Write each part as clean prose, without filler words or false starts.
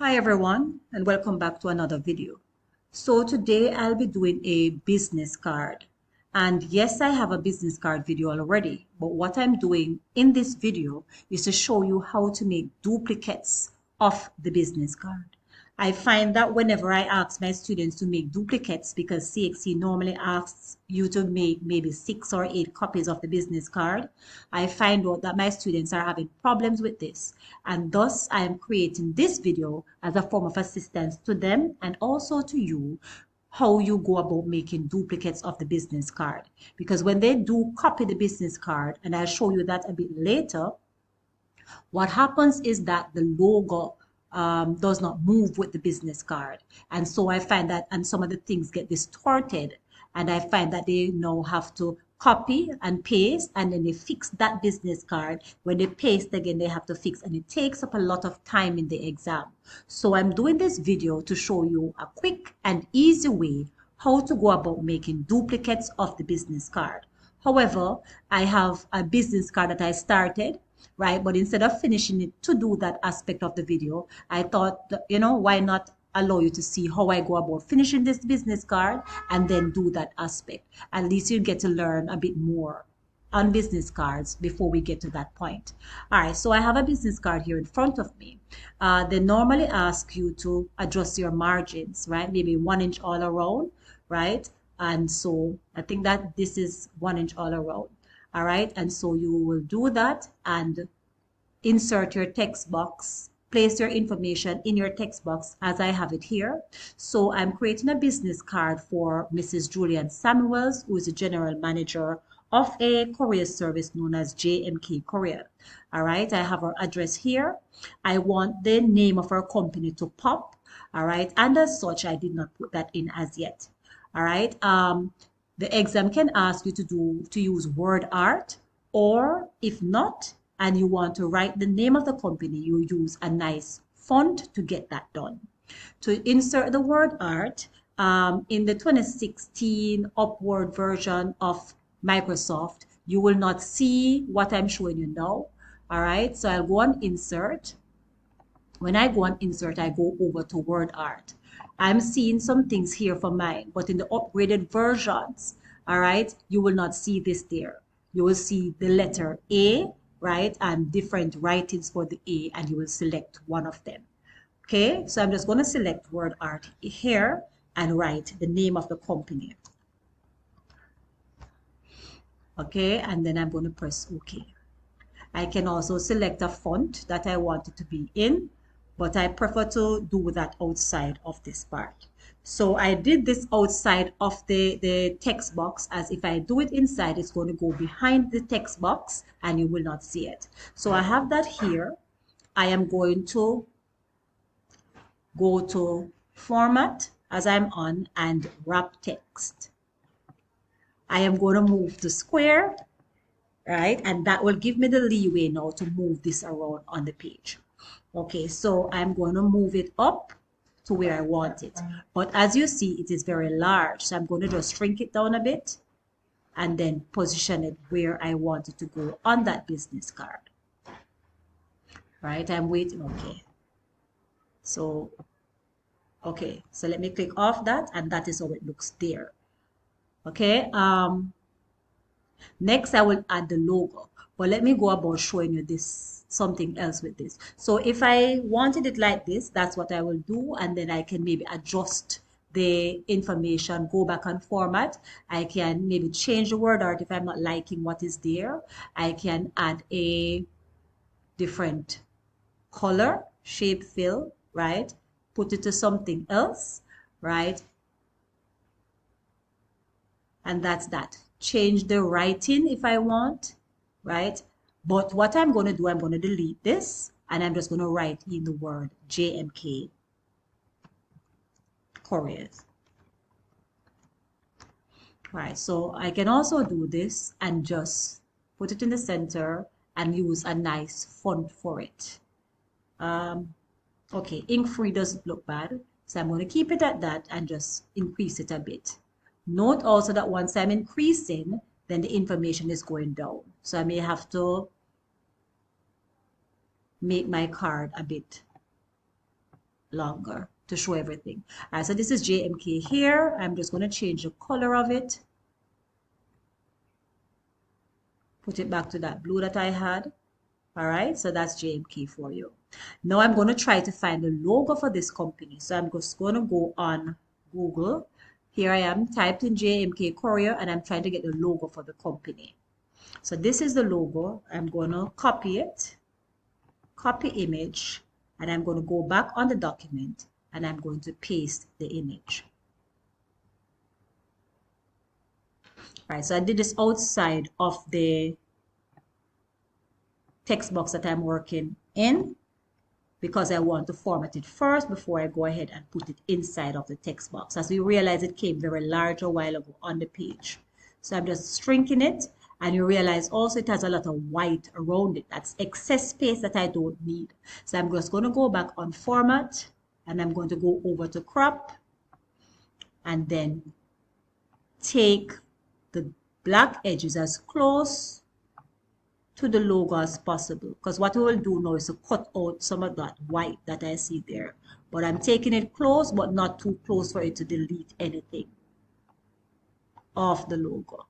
Hi everyone, and welcome back to another video. So today I'll be doing a business card. And yes, I have a business card video already, but what I'm doing in this video is to show you how to make duplicates of the business card. I find that whenever I ask my students to make duplicates, because CXC normally asks you to make maybe 6 or 8 copies of the business card, I find out that my students are having problems with this. And thus, I am creating this video as a form of assistance to them and also to you, how you go about making duplicates of the business card. Because when they do copy the business card, and I'll show you that a bit later, what happens is that the logo does not move with the business card. And so I find that, and some of the things get distorted. And I find that they now have to copy and paste, and then they fix that business card. When they paste again, they have to fix, and it takes up a lot of time in the exam. So I'm doing this video to show you a quick and easy way how to go about making duplicates of the business card. However, I have a business card that I started, right? But instead of finishing it to do that aspect of the video, I thought, why not allow you to see how I go about finishing this business card and then do that aspect. At least you get to learn a bit more on business cards before we get to that point. All right, so I have a business card here in front of me. They normally ask you to adjust your margins, right? Maybe 1 inch all around, right? And so I think that this is 1 inch all around. All right, and so you will do that and insert your text box, place your information in your text box as I have it here. So I'm creating a business card for Mrs. Julian Samuels, who is the general manager of a courier service known as JMK Courier. All right, I have her address here. I want the name of our company to pop. All right, and as such, I did not put that in as yet. All right, the exam can ask you to use word art, or if not, and you want to write the name of the company, you use a nice font to get that done. To insert the word art, in the 2016 upward version of Microsoft, you will not see what I'm showing you now. All right, so I'll go on insert. When I go on insert, I go over to word art. I'm seeing some things here for mine, but in the upgraded versions, all right, you will not see this there. You will see the letter A, right, and different writings for the A, and you will select one of them. Okay, so I'm just going to select word art here and write the name of the company. Okay, and then I'm going to press OK. I can also select a font that I want it to be in, but I prefer to do that outside of this part. So I did this outside of the text box, as if I do it inside, it's going to go behind the text box and you will not see it. So I have that here. I am going to go to format as I'm on and wrap text. I am going to move to square, right? And that will give me the leeway now to move this around on the page. Okay, so I'm going to move it up to where I want it. But as you see, it is very large. So I'm going to just shrink it down a bit and then position it where I want it to go on that business card. Right, I'm waiting. Okay. So, okay, so let me click off that, and that is how it looks there. Okay, next I will add the logo, but let me go about showing you this something else with this. So if I wanted it like this, that's what I will do, and then I can maybe adjust the information, go back and format. I can maybe change the word art if I'm not liking what is there. I can add a different color, shape, fill, right? Put it to something else, right? And that's that. Change the writing if I want, right? But what I'm going to do, I'm going to delete this, and I'm just going to write in the word JMK Couriers. Right, so I can also do this and just put it in the center and use a nice font for it. Okay, ink free doesn't look bad, so I'm going to keep it at that and just increase it a bit. Note also that once I'm increasing, then the information is going down. So I may have to make my card a bit longer to show everything. All right, so this is JMK here. I'm just going to change the color of it. Put it back to that blue that I had. All right, so that's JMK for you. Now I'm going to try to find the logo for this company. So I'm just going to go on Google. Here I am, typed in JMK Courier, and I'm trying to get the logo for the company. So this is the logo. I'm going to copy it, copy image, and I'm going to go back on the document, and I'm going to paste the image. All right, so I did this outside of the text box that I'm working in, because I want to format it first before I go ahead and put it inside of the text box. As you realize, it came very large a while ago on the page. So I'm just shrinking it, and you realize also it has a lot of white around it. That's excess space that I don't need. So I'm just going to go back on format, and I'm going to go over to crop, and then take the black edges as close to the logo as possible, because what we will do now is to cut out some of that white that I see there, but I'm taking it close but not too close for it to delete anything off the logo.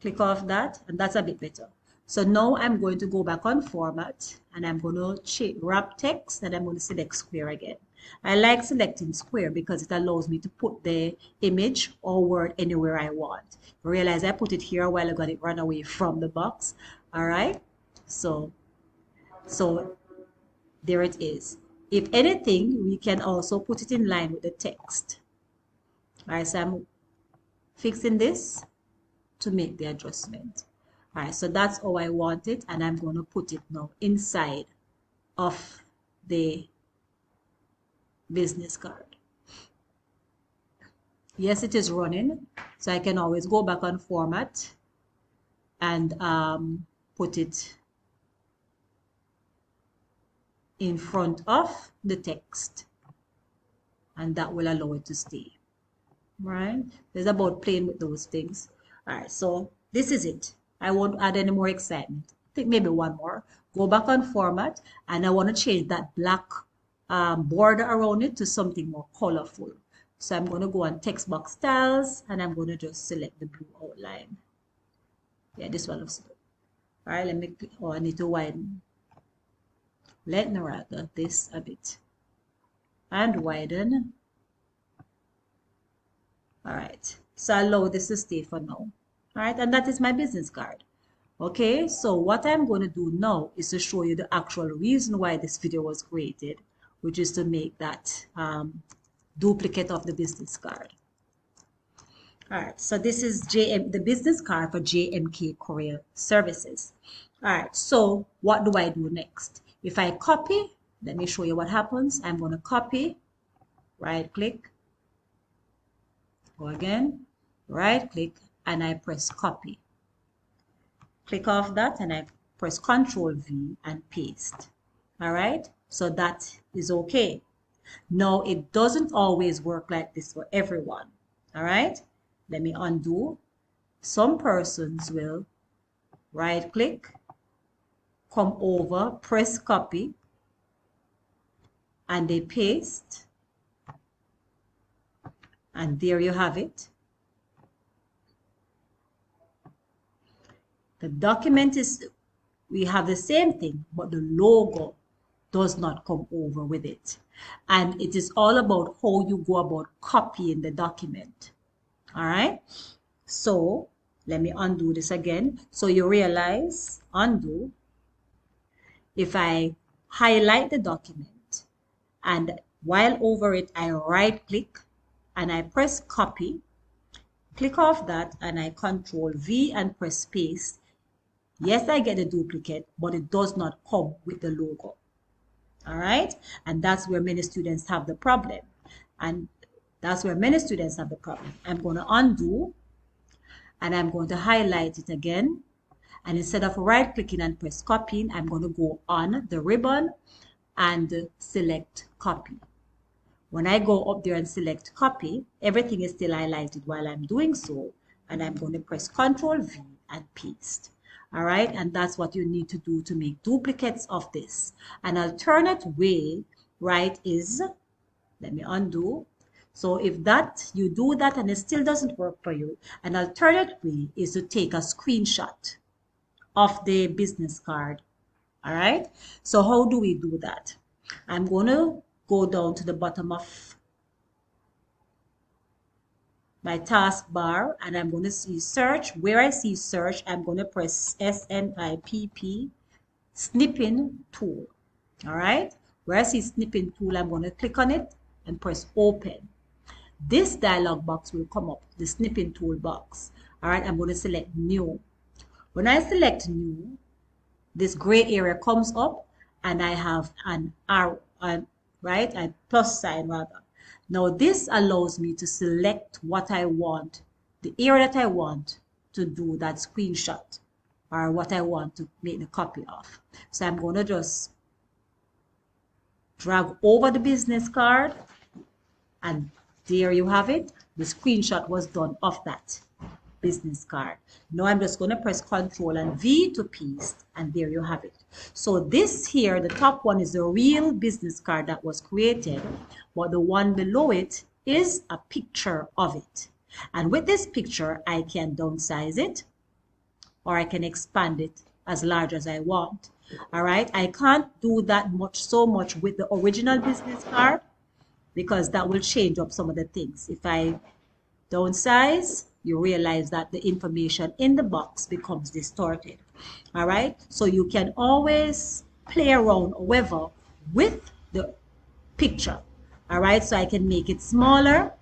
Click off that, and that's a bit better. So now I'm going to go back on format, and I'm going to wrap text, and I'm going to select square again. I like selecting square because it allows me to put the image or word anywhere I want. You realize I put it here a while ago and it ran away from the box. All right, so there it is. If anything, we can also put it in line with the text. All right, so I'm fixing this to make the adjustment. All right, so that's how I want it, and I'm going to put it now inside of the business card. Yes, it is running, so I can always go back on format and put it in front of the text, and that will allow it to stay. Right? It's about playing with those things. All right, so this is it. I won't add any more excitement. I think maybe one more. Go back on format, and I want to change that black border around it to something more colorful. So I'm going to go on text box styles, and I'm going to just select the blue outline. Yeah, this one looks good. All right, let me, I need to widen, lighten rather this a bit, and widen. All right, so allow this to stay for now. All right, and that is my business card. Okay, so what I'm going to do now is to show you the actual reason why this video was created, which is to make that duplicate of the business card. All right, so this is the business card for JMK Courier Services. All right, so what do I do next? If I copy, let me show you what happens. I'm going to copy, right click, go again, right click, and I press copy. Click off that, and I press Ctrl V and paste. All right, so that is okay. Now, it doesn't always work like this for everyone. All right, let me undo. Some persons will right click, come over, press copy, and they paste. And there you have it. The document is, we have the same thing, but the logo does not come over with it. And it is all about how you go about copying the document. All right. So let me undo this again. So you realize, undo, if I highlight the document and while over it, I right click and I press copy, click off that, and I Ctrl V and press paste. Yes, I get a duplicate, but it does not come with the logo. All right, and that's where many students have the problem. I'm going to undo, and I'm going to highlight it again. And instead of right clicking and press copying, I'm going to go on the ribbon and select copy. When I go up there and select copy, everything is still highlighted while I'm doing so. And I'm going to press Ctrl V and paste. All right, and that's what you need to do to make duplicates of this. An alternate way right is, let me undo. So if that you do that and it still doesn't work for you, an alternate way is to take a screenshot of the business card. All right. So how do we do that? I'm going to go down to the bottom of my taskbar and I'm going to see search. Where I see search, I'm going to press SNIPP, snipping tool. All right. Where I see snipping tool, I'm going to click on it and press open. This dialog box will come up, the snipping toolbox. All right. I'm going to select new. When I select new, this gray area comes up and I have an arrow, right? A plus sign rather. Now this allows me to select what I want, the area that I want to do that screenshot or what I want to make the copy of. So I'm going to just drag over the business card and there you have it. The screenshot was done of that business card. Now I'm just going to press Ctrl and V to paste and there you have it. So this here, the top one is the real business card that was created, but the one below it is a picture of it. And with this picture, I can downsize it or I can expand it as large as I want. All right. I can't do that so much with the original business card because that will change up some of the things. If I downsize, you realize that the information in the box becomes distorted. All right. So you can always play around, however, with the picture. All right. So I can make it smaller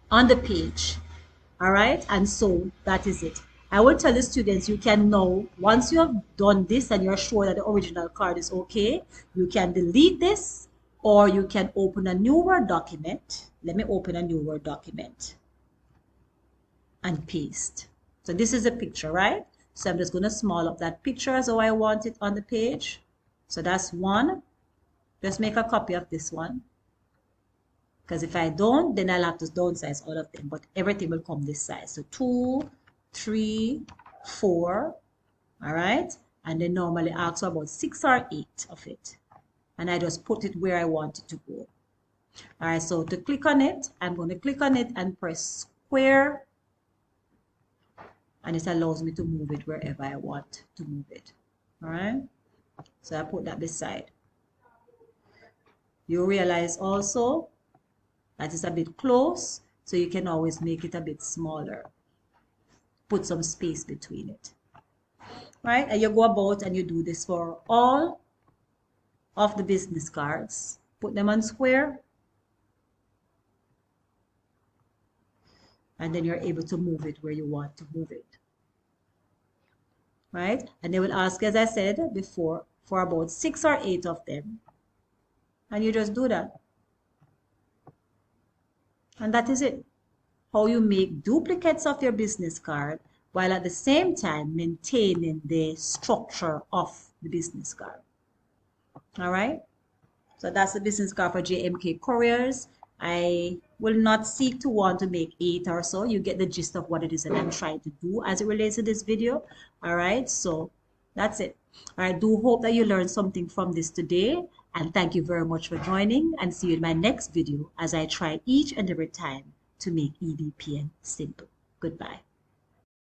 on the page. All right. And so that is it. I will tell the students you can now, once you have done this and you're sure that the original card is okay, you can delete this or you can open a new Word document. Let me open a new Word document and paste. So this is a picture, right? So I'm just going to small up that picture as how I want it on the page. So that's one. Just make a copy of this one. Because if I don't, then I'll have to downsize all of them. But everything will come this size. So 2, 3, 4. All right. And then normally ask for about 6 or 8 of it. And I just put it where I want it to go. All right. So to click on it, I'm going to click on it and press square. And it allows me to move it wherever I want to move it. All right. So I put that beside. You realize also that it's a bit close, so you can always make it a bit smaller. Put some space between it. Right? And you go about and you do this for all of the business cards. Put them on square. And then you're able to move it where you want to move it. Right? And they will ask, as I said before, for about 6 or 8 of them. And you just do that. And that is it. How you make duplicates of your business card while at the same time maintaining the structure of the business card. All right. So that's the business card for JMK Couriers. I will not seek to want to make 8 or so. You get the gist of what it is that I'm trying to do as it relates to this video. All right. So that's it. I do hope that you learned something from this today. And thank you very much for joining and see you in my next video as I try each and every time to make EDPM simple. Goodbye.